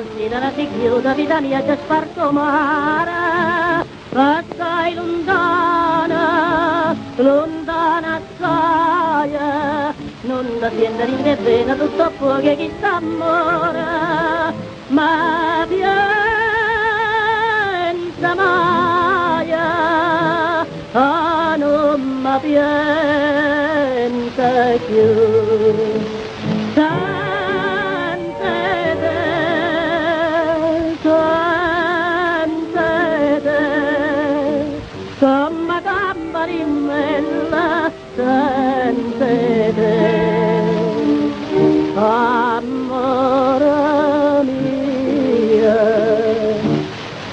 cortina la si chiude, vita mia c'è sparto mare, assai lontana, lontana assai, non da sente rinde bene tutto fuoco che sta amore, ma pensa mai, non mi pensa più. Come campanella senza te, amore mio,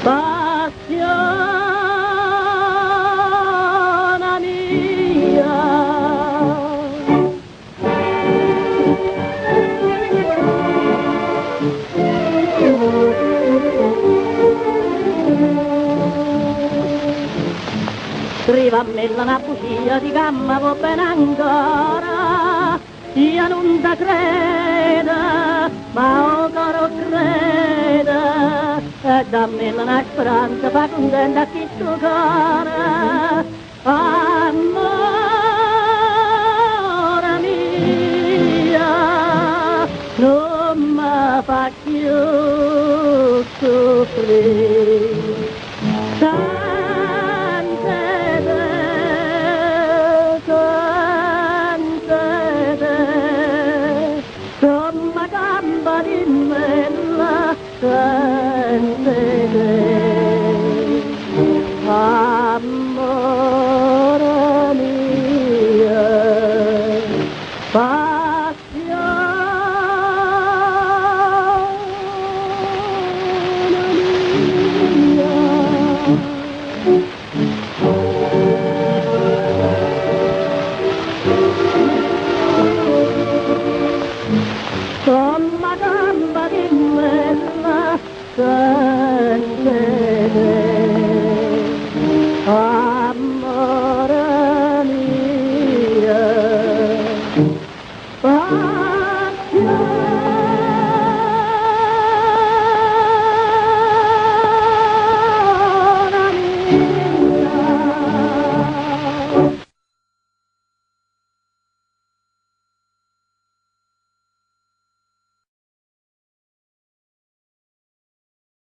passione mia. Scriva a me una bugia di gamma va bene ancora, io non ti credo, ma ancora credo, e dammi una speranza fa contenta chi tu cuore, amore mio, non mi fa più soffrire.